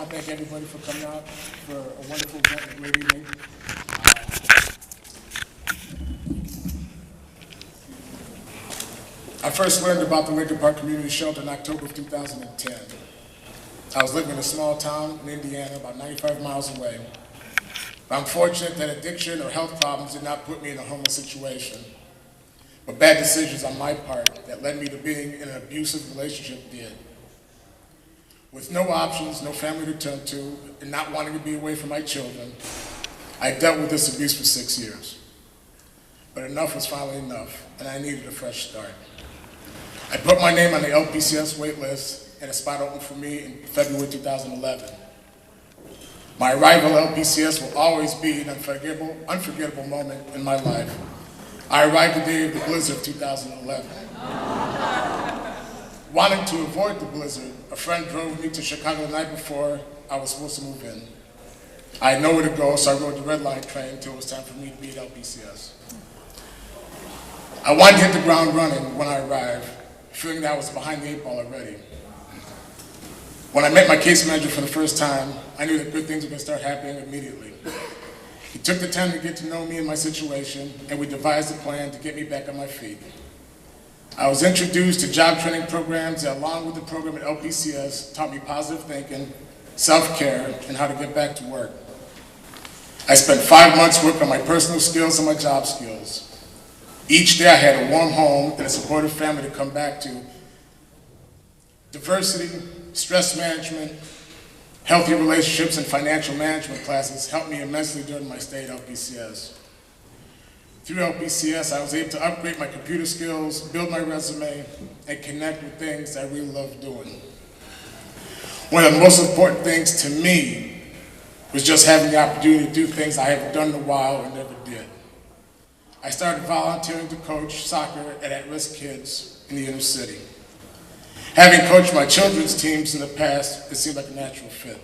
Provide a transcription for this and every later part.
want to thank everybody for coming out for a wonderful event and a great evening. I first learned about the Lincoln Park Community Shelter in October of 2010. I was living in a small town in Indiana, about 95 miles away. I'm fortunate that addiction or health problems did not put me in a homeless situation, but bad decisions on my part that led me to being in an abusive relationship did. With no options, no family to turn to, and not wanting to be away from my children, I dealt with this abuse for 6 years. But enough was finally enough, and I needed a fresh start. I put my name on the LPCS wait list, and a spot opened for me in February 2011. My arrival at LPCS will always be an unforgettable moment in my life. I arrived the day of the blizzard of 2011. Wanting to avoid the blizzard, a friend drove me to Chicago the night before I was supposed to move in. I had nowhere to go, so I rode the Red Line train until it was time for me to be at LPCS. I wanted to hit the ground running when I arrived, feeling that I was behind the 8 ball already. When I met my case manager for the first time, I knew that good things were going to start happening immediately. He took the time to get to know me and my situation, and we devised a plan to get me back on my feet. I was introduced to job training programs that, along with the program at LPCS, taught me positive thinking, self-care, and how to get back to work. I spent 5 months working on my personal skills and my job skills. Each day I had a warm home and a supportive family to come back to. Diversity, stress management, healthy relationships, and financial management classes helped me immensely during my stay at LPCS. Through LPCS, I was able to upgrade my computer skills, build my resume, and connect with things I really love doing. One of the most important things to me was just having the opportunity to do things I haven't done in a while or never did. I started volunteering to coach soccer at-risk kids in the inner city. Having coached my children's teams in the past, it seemed like a natural fit.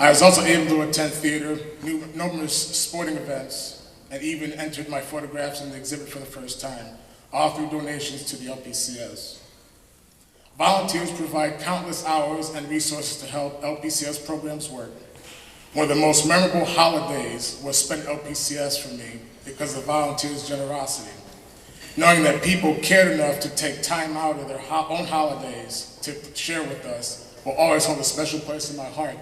I was also able to attend theater, numerous sporting events, and even entered my photographs in the exhibit for the first time, all through donations to the LPCS. Volunteers provide countless hours and resources to help LPCS programs work. One of the most memorable holidays was spent at LPCS for me because of volunteers' generosity. Knowing that people cared enough to take time out of their own holidays to share with us will always hold a special place in my heart.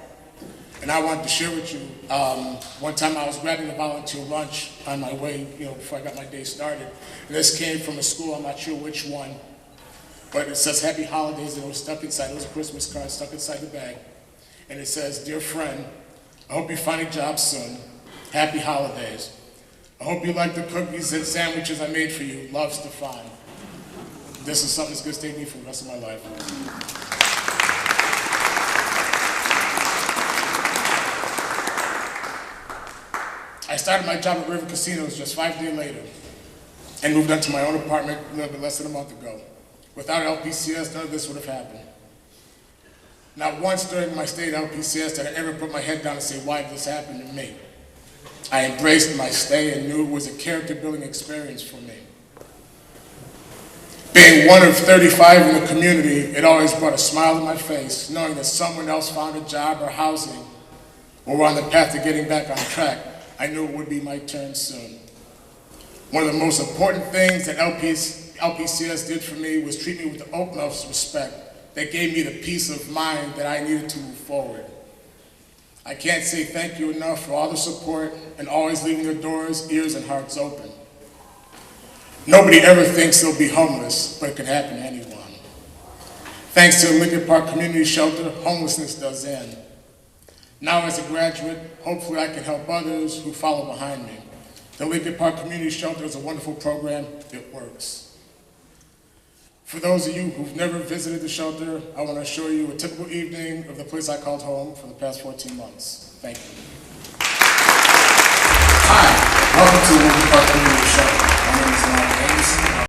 And I wanted to share with you, one time I was grabbing a volunteer lunch on my way, before I got my day started. And this came from a school, I'm not sure which one, but it says Happy Holidays, and it was stuck inside, it was a Christmas card stuck inside the bag. And it says, "Dear friend, I hope you find a job soon. Happy Holidays. I hope you like the cookies and sandwiches I made for you. Love, Stefan." This is something that's going to stay with me for the rest of my life. I started my job at River Casinos just 5 days later and moved into my own apartment a little bit less than a month ago. Without LPCS, none of this would have happened. Not once during my stay at LPCS did I ever put my head down and say, why did this happen to me? I embraced my stay and knew it was a character-building experience for me. Being one of 35 in the community, it always brought a smile to my face, knowing that someone else found a job or housing or were on the path to getting back on track. I knew it would be my turn soon. One of the most important things that LPCS did for me was treat me with the utmost respect that gave me the peace of mind that I needed to move forward. I can't say thank you enough for all the support and always leaving their doors, ears, and hearts open. Nobody ever thinks they'll be homeless, but it can happen to anyone. Thanks to the Lincoln Park Community Shelter, homelessness does end. Now as a graduate, hopefully I can help others who follow behind me. The Lincoln Park Community Shelter is a wonderful program. It works. For those of you who've never visited the shelter, I want to show you a typical evening of the place I called home for the past 14 months. Thank you. Hi, welcome to the Lincoln Park Community Shelter. My name is Marlo.